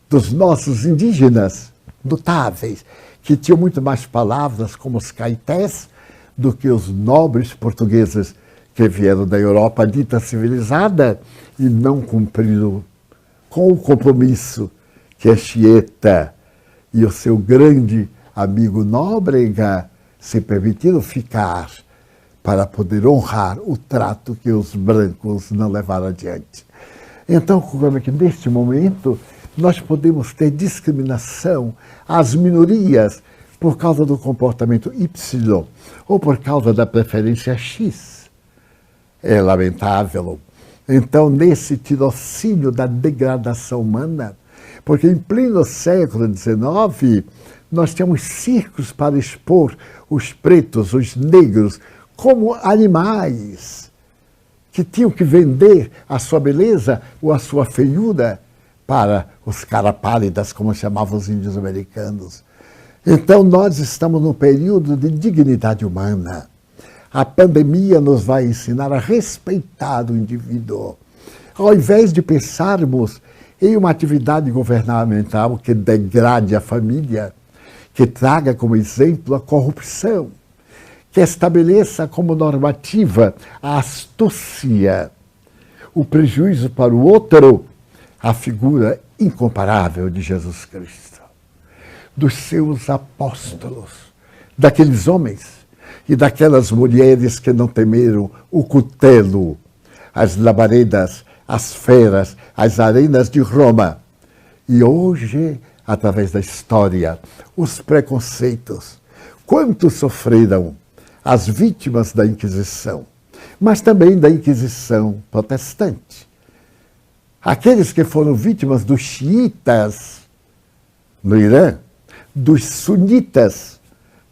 dos nossos indígenas notáveis, que tinham muito mais palavras como os caetés do que os nobres portugueses que vieram da Europa dita civilizada e não cumpriram com o compromisso que a Chieta e o seu grande amigo Nóbrega se permitiram ficar para poder honrar o trato que os brancos não levaram adiante. Então, como é que neste momento nós podemos ter discriminação às minorias por causa do comportamento Y ou por causa da preferência X? É lamentável. Então, nesse tirocínio da degradação humana, porque em pleno século XIX, nós tínhamos circos para expor os pretos, os negros, como animais que tinham que vender a sua beleza ou a sua feiura para os caras pálidas, como chamavam os índios americanos. Então, nós estamos num período de dignidade humana. A pandemia nos vai ensinar a respeitar o indivíduo. Ao invés de pensarmos em uma atividade governamental que degrade a família, que traga como exemplo a corrupção, que estabeleça como normativa a astúcia, o prejuízo para o outro, a figura incomparável de Jesus Cristo, dos seus apóstolos, daqueles homens e daquelas mulheres que não temeram o cutelo, as labaredas, as feras, as arenas de Roma. E hoje, através da história, os preconceitos, quanto sofreram as vítimas da Inquisição, mas também da Inquisição protestante. Aqueles que foram vítimas dos xiitas no Irã, dos sunitas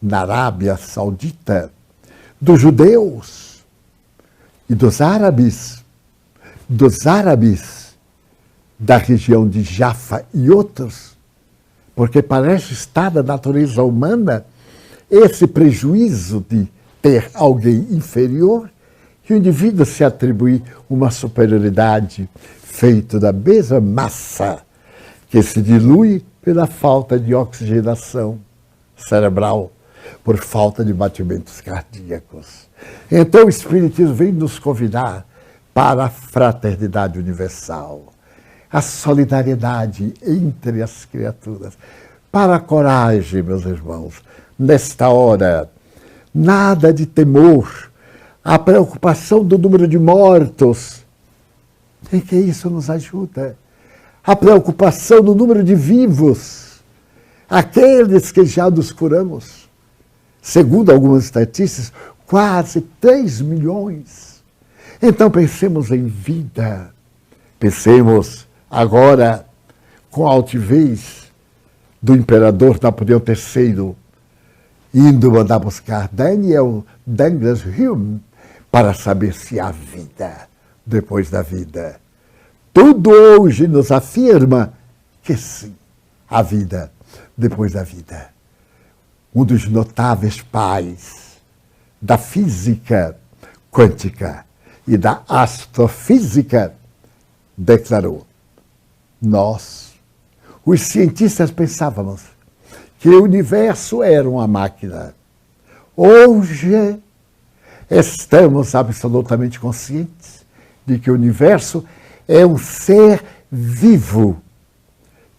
na Arábia Saudita, dos judeus e dos árabes da região de Jaffa e outros, porque parece estar da natureza humana esse prejuízo de ter alguém inferior e o indivíduo se atribuir uma superioridade feita da mesma massa que se dilui pela falta de oxigenação cerebral, por falta de batimentos cardíacos. Então o Espiritismo vem nos convidar para a fraternidade universal, a solidariedade entre as criaturas, para a coragem, meus irmãos, nesta hora. Nada de temor, a preocupação do número de mortos, em que isso nos ajuda. A preocupação do número de vivos, aqueles que já nos curamos. Segundo algumas estatísticas, quase 3 milhões. Então pensemos em vida. Pensemos agora com a altivez do imperador Napoleão III, indo mandar buscar Daniel Douglas Hume para saber se há vida depois da vida. Tudo hoje nos afirma que sim, há vida depois da vida. Um dos notáveis pais da física quântica e da astrofísica declarou: nós, os cientistas, pensávamos que o universo era uma máquina. Hoje, estamos absolutamente conscientes de que o universo é um ser vivo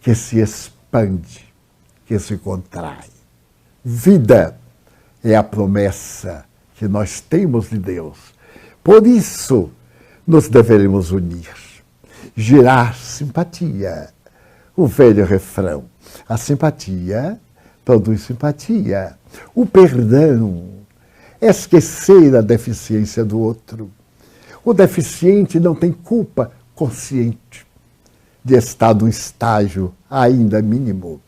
que se expande, que se contrai. Vida é a promessa que nós temos de Deus. Por isso, nos deveremos unir, gerar simpatia. O velho refrão: a simpatia produz simpatia. O perdão é esquecer a deficiência do outro. O deficiente não tem culpa consciente de estar num estágio ainda mínimo,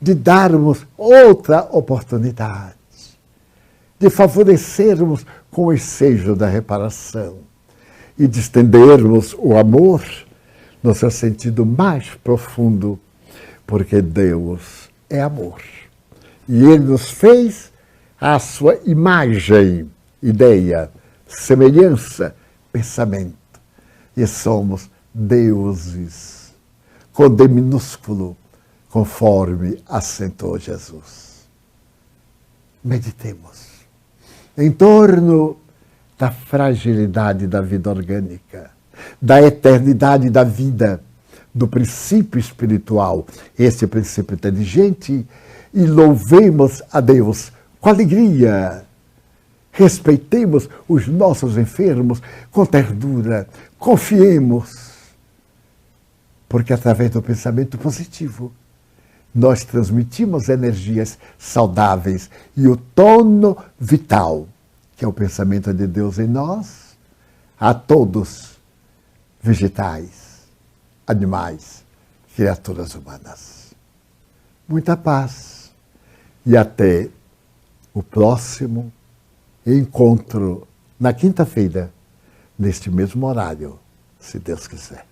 de darmos outra oportunidade, de favorecermos com o ensejo da reparação e de estendermos o amor no seu sentido mais profundo, porque Deus é amor. E Ele nos fez à sua imagem, ideia, semelhança, pensamento. E somos deuses, com D minúsculo, conforme assentou Jesus. Meditemos em torno da fragilidade da vida orgânica, da eternidade da vida, do princípio espiritual, esse princípio inteligente, e louvemos a Deus com alegria. Respeitemos os nossos enfermos com ternura, confiemos, porque através do pensamento positivo nós transmitimos energias saudáveis e o tono vital, que é o pensamento de Deus em nós, a todos, vegetais, animais, criaturas humanas. Muita paz e até o próximo encontro na quinta-feira, neste mesmo horário, se Deus quiser.